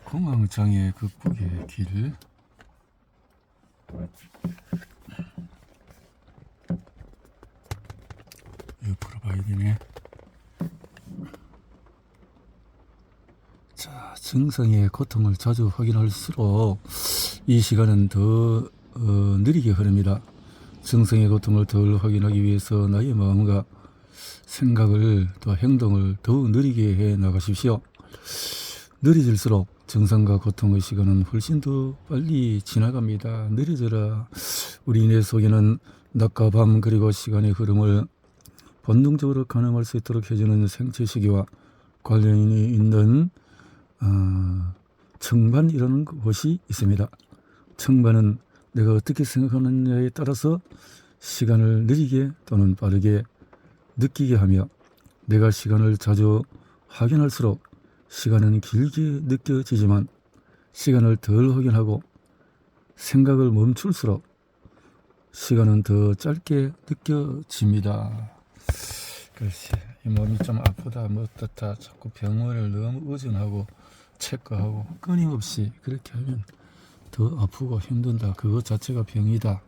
공황장애 극복의 길. 옆으로 봐야 되네. 자, 증상의 고통을 자주 확인할수록 이 시간은 더 느리게 흐릅니다. 증상의 고통을 덜 확인하기 위해서 나의 마음과 생각을 또 행동을 더욱 느리게 해 나가십시오. 느려질수록 증상과 고통의 시간은 훨씬 더 빨리 지나갑니다. 느려져라. 우리 뇌 속에는 낮과 밤 그리고 시간의 흐름을 본능적으로 가늠할 수 있도록 해주는 생체 시계와 관련이 있는 청반이라는 곳이 있습니다. 청반은 내가 어떻게 생각하느냐에 따라서 시간을 느리게 또는 빠르게 느끼게 하며, 내가 시간을 자주 확인할수록 시간은 길게 느껴지지만 시간을 덜 확인하고 생각을 멈출수록 시간은 더 짧게 느껴집니다. 글쎄, 이 몸이 좀 아프다 뭐 어떻다 자꾸 병원을 너무 의존하고 체크하고 끊임없이 그렇게 하면 더 아프고 힘든다. 그것 자체가 병이다.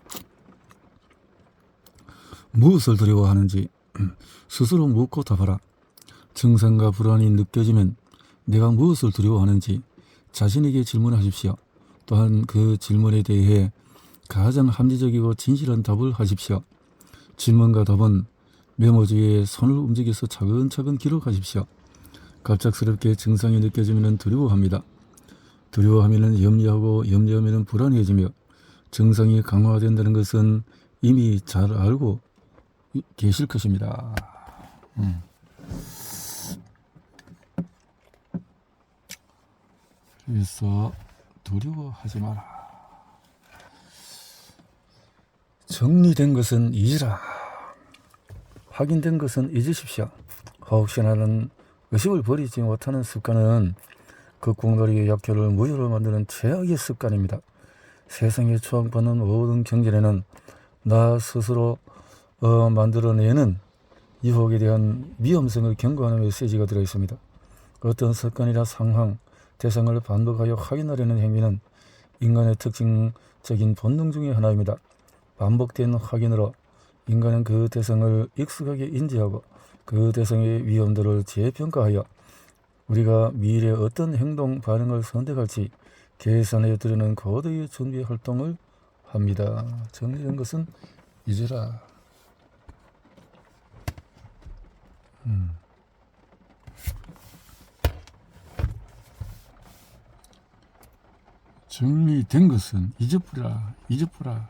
무엇을 두려워하는지 스스로 묻고 답하라. 증상과 불안이 느껴지면 내가 무엇을 두려워하는지 자신에게 질문하십시오. 또한 그 질문에 대해 가장 합리적이고 진실한 답을 하십시오. 질문과 답은 메모지에 손을 움직여서 차근차근 기록하십시오. 갑작스럽게 증상이 느껴지면 두려워합니다. 두려워하면 염려하고 염려하면 불안해지며, 증상이 강화된다는 것은 이미 잘 알고 계실 것입니다. 그래서 두려워하지 마라. 정리된 것은 잊으라. 확인된 것은 잊으십시오. 혹시나는 의식을 버리지 못하는 습관은 극공돌이의 약효를 무효로 만드는 최악의 습관입니다. 세상에 추앙받는 모든 경전에는 나 스스로 만들어내는 유혹에 대한 위험성을 경고하는 메시지가 들어있습니다. 어떤 습관이나 상황, 대상을 반복하여 확인하려는 행위는 인간의 특징적인 본능 중의 하나입니다. 반복된 확인으로 인간은 그 대상을 익숙하게 인지하고 그 대상의 위험도를 재평가하여 우리가 미래에 어떤 행동 반응을 선택할지 계산해 두려는 고도의 준비 활동을 합니다. 정리된 것은 잊으라. 정리된 것은 잊어버려라. 잊어버라.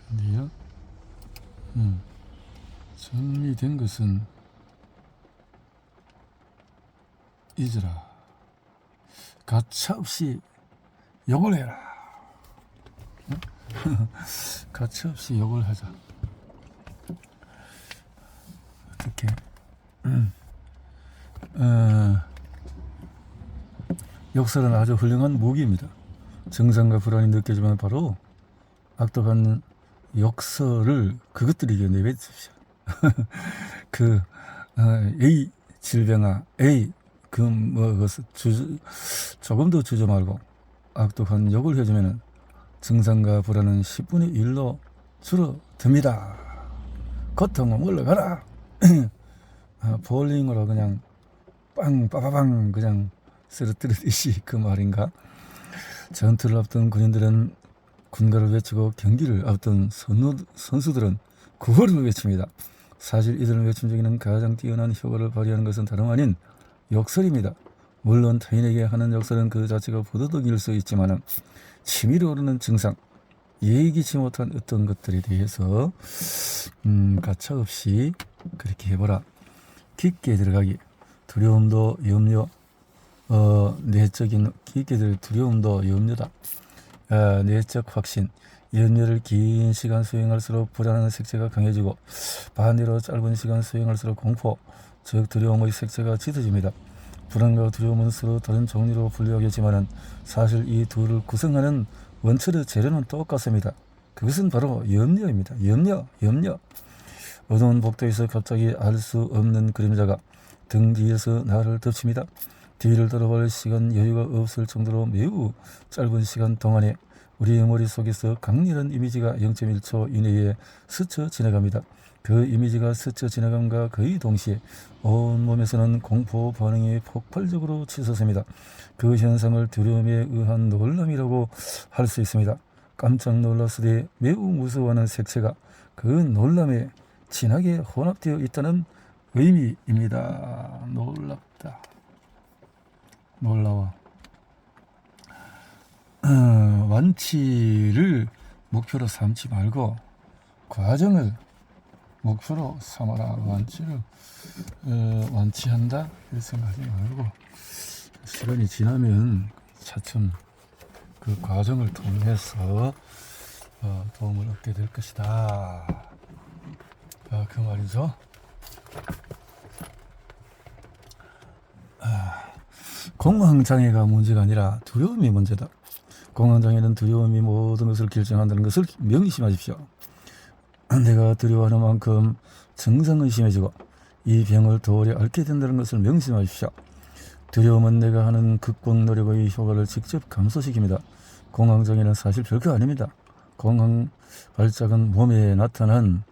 근데요, 정리된 것은 잊으라. 가차없이 욕을 해라. 가차없이 욕을 하자. 어떻게? 역설은 아주 훌륭한 무기입니다. 증상과 불안이 느껴지면 바로 악독한 역설을 그것들에게 내뱉으십시오. A 질병아, A 조금 더 주저 말고 악독한 욕을 해주면 증상과 불안은 10분의 1로 줄어듭니다. 고통은 물러가라. 볼링으로 그냥 빠바방 그냥 쓰러뜨리듯이 그 말인가? 전투를 앞둔 군인들은 군가를 외치고 경기를 앞둔 선수들은 구호를 외칩니다. 사실 이들은 외침 중에는 가장 뛰어난 효과를 발휘하는 것은 다름 아닌 역설입니다. 물론 타인에게 하는 역설은 그 자체가 부도덕일 수 있지만 치밀어 오르는 증상, 예기치 못한 어떤 것들에 대해서 가차없이 그렇게 해보라. 깊게 들어가기, 두려움도 염려, 내적인 깊게 두려움도 염려다. 내적 확신, 염려를 긴 시간 수행할수록 불안한 색채가 강해지고, 반대로 짧은 시간 수행할수록 공포, 즉 두려움의 색채가 짙어집니다. 불안과 두려움은 서로 다른 종류로 분류하겠지만 사실 이 둘을 구성하는 원천의 재료는 똑같습니다. 그것은 바로 염려입니다. 염려. 어두운 복도에서 갑자기 알 수 없는 그림자가 등 뒤에서 나를 덮칩니다. 뒤를 돌아볼 시간 여유가 없을 정도로 매우 짧은 시간 동안에 우리의 머릿속에서 강렬한 이미지가 0.1초 이내에 스쳐 지나갑니다. 그 이미지가 스쳐 지나감과 거의 동시에 온몸에서는 공포 반응이 폭발적으로 치솟습니다. 그 현상을 두려움에 의한 놀람이라고 할 수 있습니다. 깜짝 놀랐으되 매우 무서워하는 색채가 그 놀람에 진하게 혼합되어 있다는 의미입니다. 놀랍다. 놀라워. 완치를 목표로 삼지 말고 과정을 목표로 삼아라. 완치를 완치한다 이렇게 생각하지 말고 시간이 지나면 차츰 그 과정을 통해서 도움을 얻게 될 것이다. 그 말이죠. 공황장애가 문제가 아니라 두려움이 문제다. 공황장애는 두려움이 모든 것을 결정한다는 것을 명심하십시오. 내가 두려워하는 만큼 증상은 심해지고 이 병을 더 오래 앓게 된다는 것을 명심하십시오. 두려움은 내가 하는 극복 노력의 효과를 직접 감소시킵니다. 공황장애는 사실 별거 아닙니다. 공황 발작은 몸에 나타난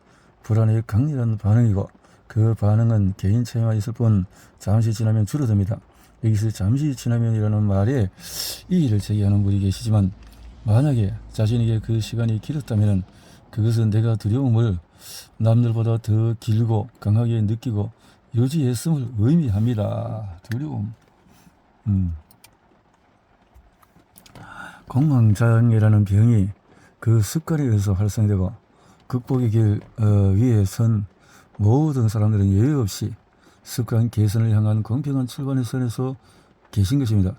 불안의 강렬한 반응이고 그 반응은 개인 차이만 있을 뿐 잠시 지나면 줄어듭니다. 여기서 잠시 지나면이라는 말에 이의를 제기하는 분이 계시지만 만약에 자신에게 그 시간이 길었다면 그것은 내가 두려움을 남들보다 더 길고 강하게 느끼고 유지했음을 의미합니다. 두려움. 공황장애라는 병이 그 습관에 의해서 활성되고 극복의 길 위에 선 모든 사람들은 예외 없이 습관 개선을 향한 공평한 출발의 선에서 계신 것입니다.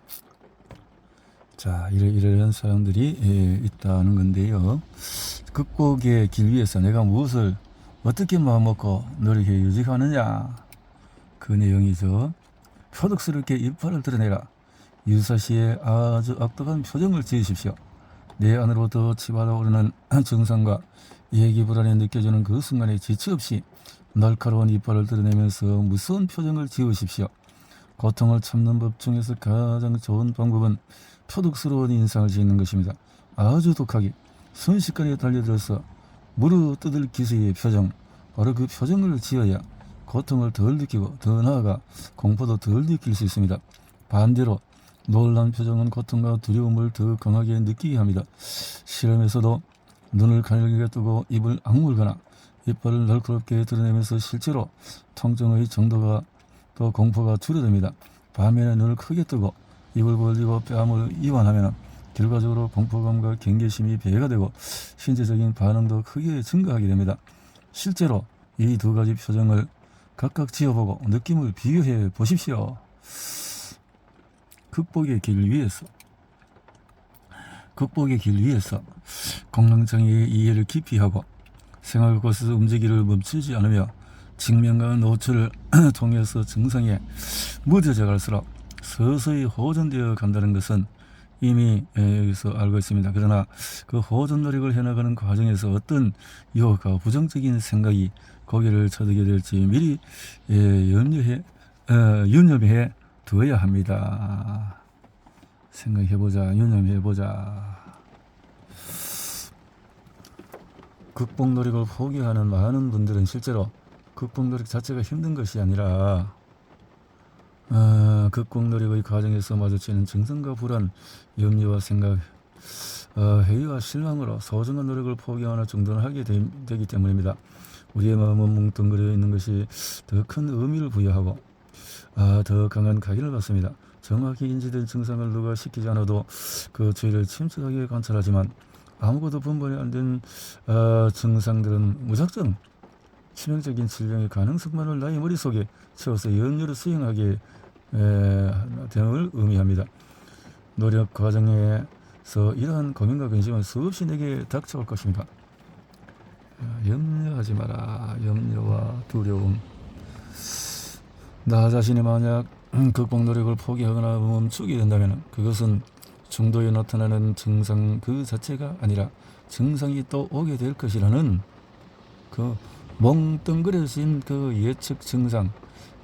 자, 이러한 사람들이 있다는 건데요. 극복의 길 위에서 내가 무엇을 어떻게 마음먹고 노력해 유지하느냐 그 내용이죠. 표독스럽게 이빨을 드러내라. 유사시에 아주 악독한 표정을 지으십시오. 내 안으로부터 치받아오르는 증상과 예기불안에 느껴지는 그 순간에 지체 없이 날카로운 이빨을 드러내면서 무서운 표정을 지으십시오. 고통을 참는 법 중에서 가장 좋은 방법은 표독스러운 인상을 짓는 것입니다. 아주 독하게 순식간에 달려들어서 무르뜯을 기세의 표정, 바로 그 표정을 지어야 고통을 덜 느끼고 더 나아가 공포도 덜 느낄 수 있습니다. 반대로 놀란 표정은 고통과 두려움을 더 강하게 느끼게 합니다. 실험에서도 눈을 가늘게 뜨고 입을 악물거나 이빨을 날카롭게 드러내면서 실제로 통증의 정도가 또 공포가 줄어듭니다. 반면에 눈을 크게 뜨고 입을 벌리고 뺨을 이완하면 결과적으로 공포감과 경계심이 배가 되고 신체적인 반응도 크게 증가하게 됩니다. 실제로 이 두 가지 표정을 각각 지어보고 느낌을 비교해 보십시오. 극복의 길 위에서 공황장애의 이해를 깊이 하고 생활 곳에서 움직이를 멈추지 않으며 직면과 노출을 통해서 증상에 무뎌져 갈수록 서서히 호전되어 간다는 것은 이미 여기서 알고 있습니다. 그러나 그 호전 노력을 해나가는 과정에서 어떤 유혹과 부정적인 생각이 고개를 쳐들게 될지 미리 유념해 두어야 합니다. 생각해보자, 유념해보자. 극복 노력을 포기하는 많은 분들은 실제로 극복 노력 자체가 힘든 것이 아니라 극복 노력의 과정에서 마주치는 증상과 불안, 염려와 생각, 회의와 실망으로 소중한 노력을 포기하는 정도는 하게 되기 때문입니다. 우리의 마음은 뭉뚱그려 있는 것이 더 큰 의미를 부여하고 더 강한 각인을 받습니다. 정확히 인지된 증상을 누가 시키지 않아도 그 주위를 침착하게 관찰하지만 아무것도 분별이 안 된 증상들은 무작정 치명적인 질병의 가능성만을 나의 머릿속에 채워서 염려를 수행하게 됨을 의미합니다. 노력 과정에서 이러한 고민과 근심은 수없이 내게 닥쳐올 것입니다. 염려하지 마라. 염려와 두려움. 나 자신이 만약 극복 노력을 포기하거나 멈추게 된다면 그것은 중도에 나타나는 증상 그 자체가 아니라 증상이 또 오게 될 것이라는 그 멍뚱그려진 그 예측 증상,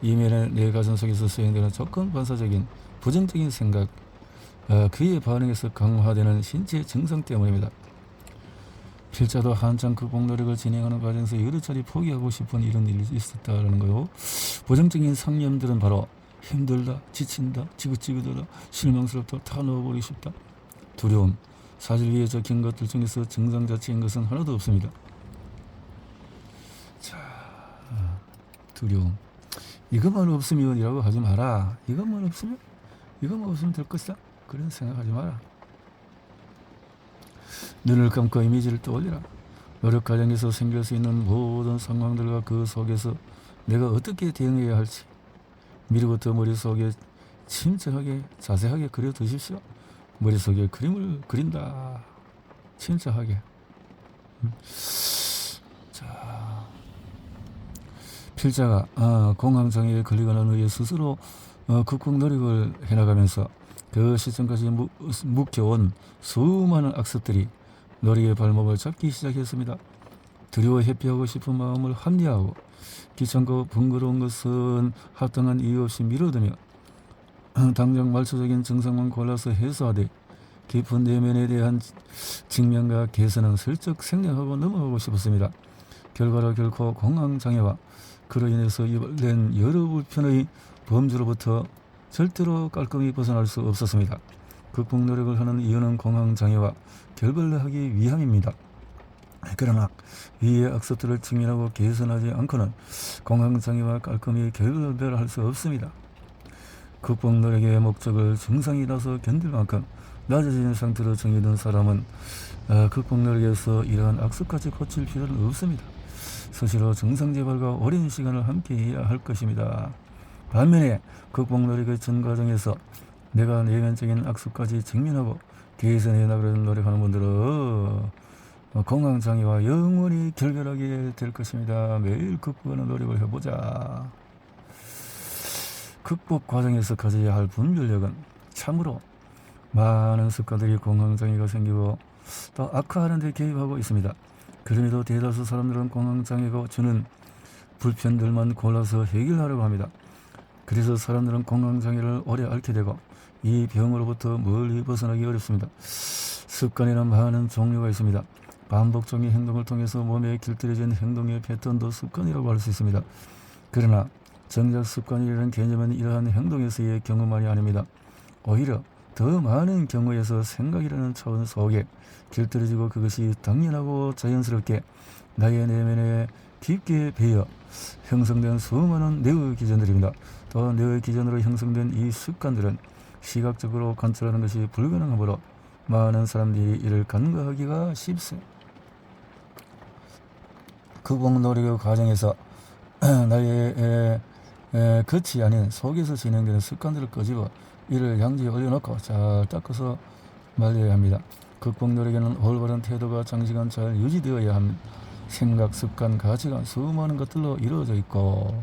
이면에 내 가슴 속에서 수행되는 조건 반사적인 부정적인 생각, 그에 반응해서 강화되는 신체 증상 때문입니다. 필자도 한창 극복 노력을 진행하는 과정에서 여러 차례 포기하고 싶은 이런 일이 있었다라는 거요. 부정적인 상념들은 바로 힘들다, 지친다, 지긋지긋하다, 실망스럽다, 다 넣어버리고 싶다, 두려움, 사실 위에 적힌 것들 중에서 증상 자체인 것은 하나도 없습니다. 자, 두려움. 이것만 없으면 이라고 하지 마라. 이것만 없으면 될 것이다. 그런 생각하지 마라. 눈을 감고 이미지를 떠올리라. 노력 과정에서 생길 수 있는 모든 상황들과 그 속에서 내가 어떻게 대응해야 할지 미리부터 머릿속에 침착하게 자세하게 그려두십시오. 머릿속에 그림을 그린다. 침착하게. 자, 필자가 공황장애에 걸리거나 너의 스스로 극복 노력을 해나가면서 그 시점까지 묵혀온 수많은 악습들이 노력의 발목을 잡기 시작했습니다. 두려워 회피하고 싶은 마음을 합리화하고 귀찮고 번거로운 것은 합당한 이유 없이 미뤄두며 당장 말초적인 증상만 골라서 해소하되 깊은 내면에 대한 직면과 개선은 슬쩍 생략하고 넘어가고 싶었습니다. 결과로 결코 공황장애와 그로 인해서 유발된 여러 불편의 범주로부터 절대로 깔끔히 벗어날 수 없었습니다. 극복 노력을 하는 이유는 공황장애와 결별하기 위함입니다. 그러나 위의 악습들을 직면하고 개선하지 않고는 공황장애와 깔끔히 결별할 수 없습니다. 극복 노력의 목적을 증상이라서 견딜 만큼 낮아진 상태로 정해둔 사람은 극복 노력에서 이러한 악습까지 고칠 필요는 없습니다. 스스로 증상 재발과 오랜 시간을 함께해야 할 것입니다. 반면에 극복 노력의 전 과정에서 내가 내면적인 악습까지 직면하고 개선해 나가려는 노력하는 분들은 공황장애와 영원히 결별하게 될 것입니다. 매일 극복하는 노력을 해보자. 극복 과정에서 가져야 할 분별력은 참으로 많은 습관들이 공황장애가 생기고 또 악화하는 데 개입하고 있습니다. 그럼에도 대다수 사람들은 공황장애가 주는 불편들만 골라서 해결하려고 합니다. 그래서 사람들은 공황장애를 오래 앓게 되고 이 병으로부터 멀리 벗어나기 어렵습니다. 습관에는 많은 종류가 있습니다. 반복적인 행동을 통해서 몸에 길들여진 행동의 패턴도 습관이라고 할 수 있습니다. 그러나 정작 습관이라는 개념은 이러한 행동에서의 경우만이 아닙니다. 오히려 더 많은 경우에서 생각이라는 차원 속에 길들여지고 그것이 당연하고 자연스럽게 나의 내면에 깊게 배어 형성된 수많은 뇌의 기전들입니다. 또 뇌의 기전으로 형성된 이 습관들은 시각적으로 관찰하는 것이 불가능하므로 많은 사람들이 이를 간과하기가 쉽습니다. 극복 노력의 과정에서 나의 겉이 아닌 속에서 진행되는 습관들을 끄집어 이를 양지에 올려놓고 잘 닦아서 말려야 합니다. 극복 노력에는 올바른 태도가 장시간 잘 유지되어야 합니다. 생각, 습관, 가치관 수많은 것들로 이루어져 있고,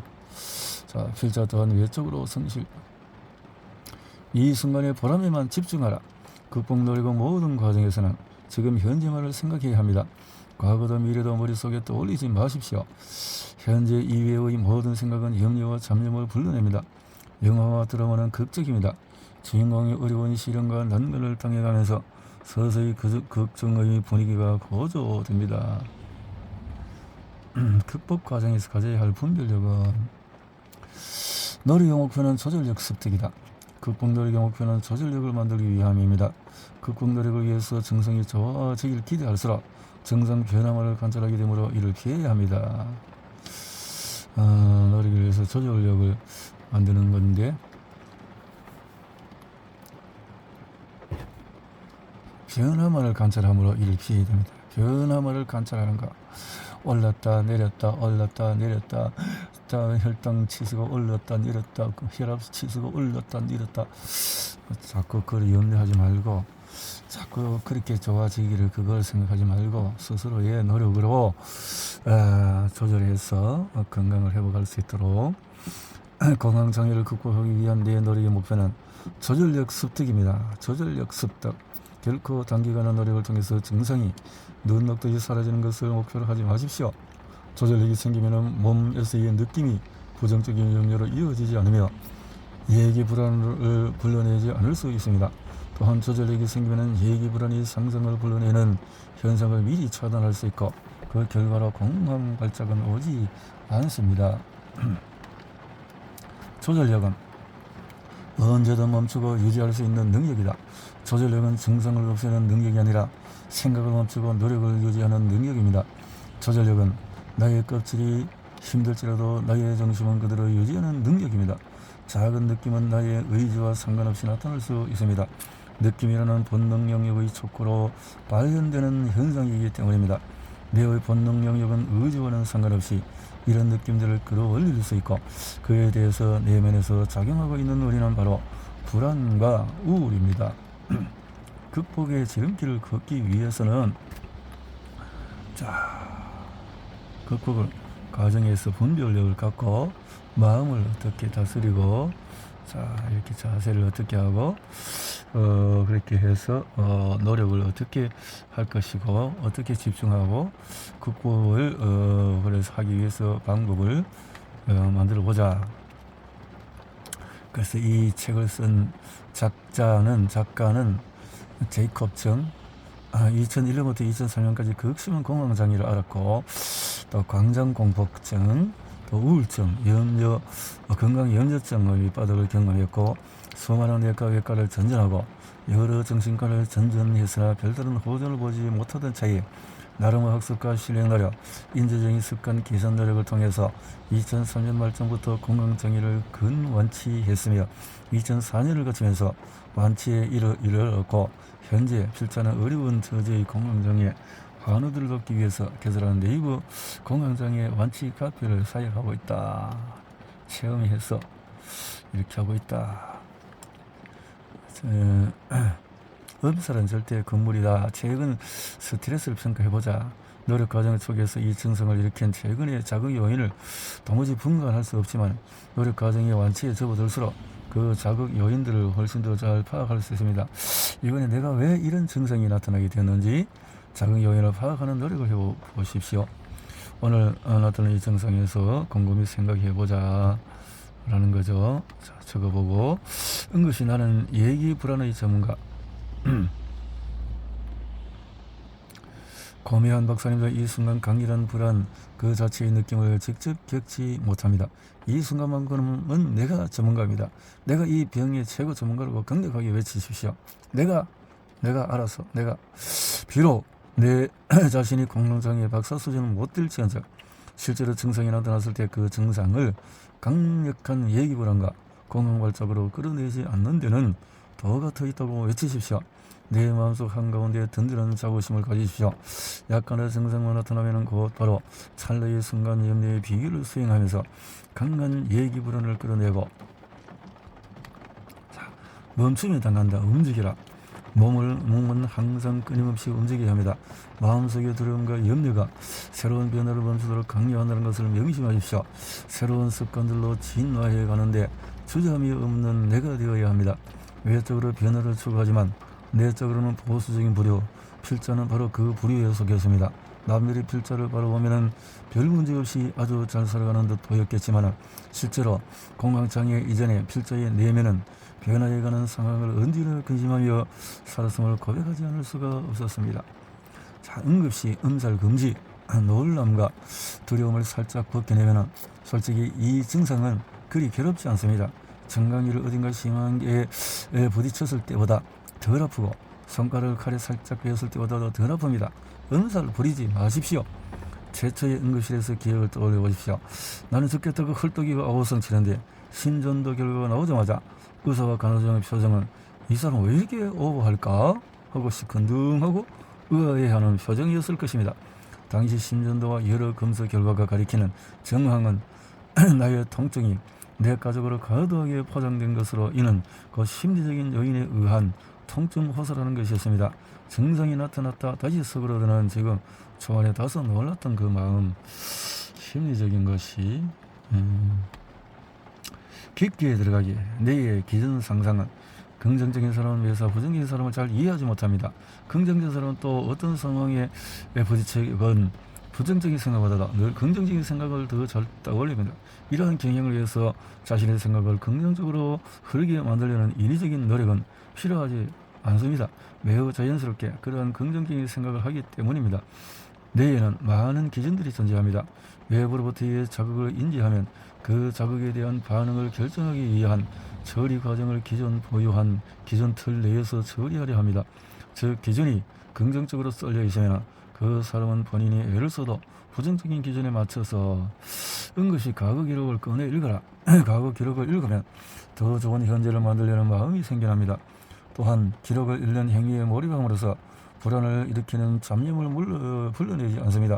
자, 필자 또한 외적으로 성실. 이 순간의 보람에만 집중하라. 극복 노력의 모든 과정에서는 지금 현재만을 생각해야 합니다. 과거도 미래도 머릿속에 떠올리지 마십시오. 현재 이외의 모든 생각은 염려와 잡념을 불러냅니다. 영화와 드라마는 극적입니다. 주인공이 어려운 시련과 난관을 당해가면서 서서히 극정의 분위기가 고조됩니다. 극복 과정에서 가져야 할 분별력은 노력의 목표는 조절력 습득이다. 극복 노력의 목표는 조절력을 만들기 위함입니다. 극복 노력을 위해서 정성이 좋아지길 기대할수록 정상 변화만을 관찰하게 되므로 이를 피해야 합니다. 노력을 위해서 조절력을 만드는 건데 변화만을 관찰함으로 이를 피해야 됩니다. 변화만을 관찰하는 거. 올랐다 내렸다 올랐다 내렸다 혈당 치수가 올랐다 내렸다 혈압 치수가 올랐다 내렸다 자꾸 그걸 염려하지 말고 자꾸 그렇게 좋아지기를 그걸 생각하지 말고 스스로의 노력으로 조절해서 건강을 회복할 수 있도록 건강장애를 극복하기 위한 내 노력의 목표는 조절력 습득입니다. 조절력 습득. 결코 단기간의 노력을 통해서 증상이 눈 녹듯이 사라지는 것을 목표로 하지 마십시오. 조절력이 생기면 몸에서의 느낌이 부정적인 염려로 이어지지 않으며 예기 불안을 불러내지 않을 수 있습니다. 또한 조절력이 생기면 예기 불안이 상승을 불러내는 현상을 미리 차단할 수 있고 그 결과로 공허한 발작은 오지 않습니다. 조절력은 언제든 멈추고 유지할 수 있는 능력이다. 조절력은 증상을 없애는 능력이 아니라 생각을 멈추고 노력을 유지하는 능력입니다. 조절력은 나의 껍질이 힘들지라도 나의 정신은 그대로 유지하는 능력입니다. 작은 느낌은 나의 의지와 상관없이 나타날 수 있습니다. 느낌이라는 본능 영역의 촉구로 발현되는 현상이기 때문입니다. 내의 본능 영역은 의지와는 상관없이 이런 느낌들을 끌어올릴 수 있고 그에 대해서 내면에서 작용하고 있는 원인은 바로 불안과 우울입니다. 극복의 지름길을 걷기 위해서는 극복을 과정에서 분별력을 갖고 마음을 어떻게 다스리고 이렇게 자세를 어떻게 하고 그렇게 해서 노력을 어떻게 할 것이고 어떻게 집중하고 극복을 그래서 하기 위해서 방법을 만들어 보자. 그래서 이 책을 쓴 작가는 제이콥 정 2001년부터 2003년까지 극심한 공황장애를 앓았고 또 광장공포증, 또 우울증, 건강염려증의 바닥을 경험했고 수많은 내과 외과를 전전하고 여러 정신과를 전전했으나 별다른 호전을 보지 못하던 차에 나름의 학습과 실행 노력, 인재적인 습관 개선 노력을 통해서 2003년 말쯤부터 건강장애를 근완치했으며 2004년을 거치면서 완치에 이르렀고 현재 필자는 어려운 처지의 건강장애 환우들을 돕기 위해서 개설한 네이버 건강장애 완치 카페를 사역하고 있다. 체험해서 이렇게 하고 있다. 음살은 절대 건물이다. 최근 스트레스를 평가해보자. 노력 과정 속에서 이 증상을 일으킨 최근의 자극 요인을 도무지 분간할 수 없지만 노력 과정의 완치에 접어들수록 그 자극 요인들을 훨씬 더 잘 파악할 수 있습니다. 이번에 내가 왜 이런 증상이 나타나게 되었는지 자극 요인을 파악하는 노력을 해보십시오. 오늘 나타난 이 증상에서 곰곰이 생각해보자 라는 거죠. 자, 적어보고 응급시 나는 예기 불안의 전문가 고미한 박사님도 이 순간 강렬한 불안 그 자체의 느낌을 직접 겪지 못합니다. 이 순간만큼은 내가 전문가입니다. 내가 이 병의 최고 전문가라고 강력하게 외치십시오. 내가 알아서 내가 비록 내 자신이 공황장애 박사 수준은 못 될지언정 실제로 증상이 나타났을 때 그 증상을 강력한 예기불안과 공황발작으로 끌어내지 않는 데는 더가 더 있다고 외치십시오. 내 마음속 한가운데 든든한 자부심을 가지십시오. 약간의 증상만 나타나면 곧 바로 찰나의 순간 염려의 비결을 수행하면서 강한 예기불안을 끌어내고 멈춤에 당한다. 움직이라. 몸은 항상 끊임없이 움직여야 합니다. 마음속의 두려움과 염려가 새로운 변화를 멈추도록 강요한다는 것을 명심하십시오. 새로운 습관들로 진화해 가는데 주저함이 없는 내가 되어야 합니다. 외적으로 변화를 추구하지만 내적으로는 보수적인 부류, 필자는 바로 그 부류에 속했습니다. 남들이 필자를 바라보면 별 문제 없이 아주 잘 살아가는 듯 보였겠지만 실제로 공황장애 이전에 필자의 내면은 변화해가는 상황을 언제나 근심하며 살았음을 고백하지 않을 수가 없었습니다. 자, 응급시 음살 금지, 놀람과 두려움을 살짝 벗겨내면 솔직히 이 증상은 그리 괴롭지 않습니다. 정강이를 어딘가 심하게 부딪혔을 때보다 덜 아프고 손가락을 칼에 살짝 베었을 때보다 덜 아픕니다. 음살 부리지 마십시오. 최초의 응급실에서 기억을 떠올려 보십시오. 나는 죽겠다고 헐떡이고 아우성치는데 심전도 결과가 나오자마자 의사와 간호장의 표정은 이 사람 왜 이렇게 오버할까 하고 시큰둥하고 의아해하는 표정이었을 것입니다. 당시 심전도와 여러 검사 결과가 가리키는 정황은 나의 통증이 내 가족으로 과도하게 포장된 것으로 이는 그 심리적인 요인에 의한 통증 호소라는 것이었습니다. 증상이 나타났다 다시 서그러드는 지금 초안에 다소 놀랐던 그 마음, 심리적인 것이 깊게 들어가기에 내의 기존 상상은 긍정적인 사람은 매사 부정적인 사람을 잘 이해하지 못합니다. 긍정적인 사람은 또 어떤 상황에 부딪히건 부정적인 생각보다 늘 긍정적인 생각을 더 잘 떠올립니다. 이러한 경향을 위해서 자신의 생각을 긍정적으로 흐르게 만들려는 인위적인 노력은 필요하지 않습니다. 매우 자연스럽게 그러한 긍정적인 생각을 하기 때문입니다. 뇌에는 많은 기전들이 존재합니다. 외부로부터의 자극을 인지하면 그 자극에 대한 반응을 결정하기 위한 처리 과정을 기존 보유한 기존 틀 내에서 처리하려 합니다. 즉 기준이 긍정적으로 쏠려 있으면 그 사람은 본인이 애를 써도 부정적인 기준에 맞춰서 은근히 과거 기록을 꺼내 읽어라. 과거 기록을 읽으면 더 좋은 현재를 만들려는 마음이 생겨납니다. 또한 기록을 읽는 행위에 몰입함으로써 불안을 일으키는 잡념을 불러내지 않습니다.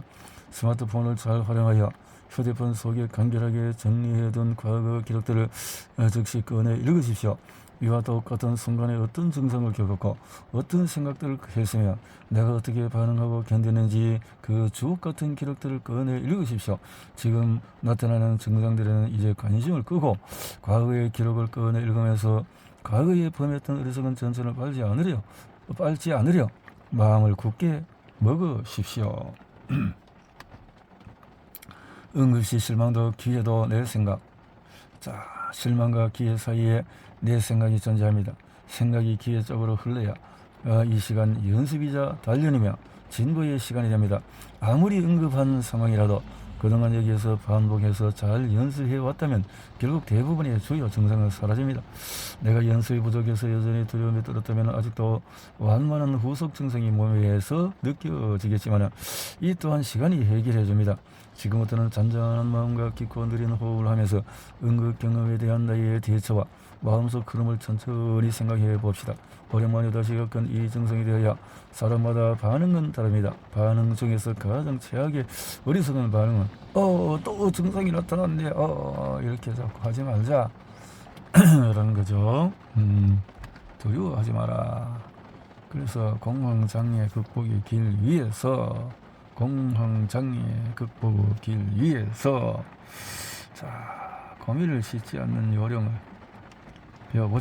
스마트폰을 잘 활용하여 휴대폰 속에 간결하게 정리해둔 과거 기록들을 즉시 꺼내 읽으십시오. 이와 똑같은 순간에 어떤 증상을 겪었고 어떤 생각들을 했으며 내가 어떻게 반응하고 견디는지 그 주옥 같은 기록들을 꺼내 읽으십시오. 지금 나타나는 증상들에는 이제 관심을 끄고 과거의 기록을 꺼내 읽으면서 과거에 범했던 어리석은 전선을 밟지 않으려 마음을 굳게 먹으십시오. 은근히 실망도 기회도 내 생각. 자, 실망과 기회 사이에 내 생각이 존재합니다. 생각이 기회 쪽으로 흘러야 이 시간 연습이자 단련이며 진보의 시간이 됩니다. 아무리 응급한 상황이라도 그동안 여기에서 반복해서 잘 연습해 왔다면 결국 대부분의 주요 증상은 사라집니다. 내가 연습이 부족해서 여전히 두려움에 떨었다면 아직도 완만한 후속 증상이 몸에서 느껴지겠지만 이 또한 시간이 해결해 줍니다. 지금부터는 잔잔한 마음과 깊고 느린 호흡을 하면서 응급 경험에 대한 나의 대처와 마음속 흐름을 천천히 생각해 봅시다. 오랜만에 다시 겪은 이 증상에 대하여 사람마다 반응은 다릅니다. 반응 중에서 가장 최악의 어리석은 반응은 또 증상이 나타났네 이렇게 자꾸 하지 말자 라는 거죠. 두려워하지 마라. 그래서 공황장애 극복의 길 위에서 자, 거미를 씻지 않는 요령을 배워보자.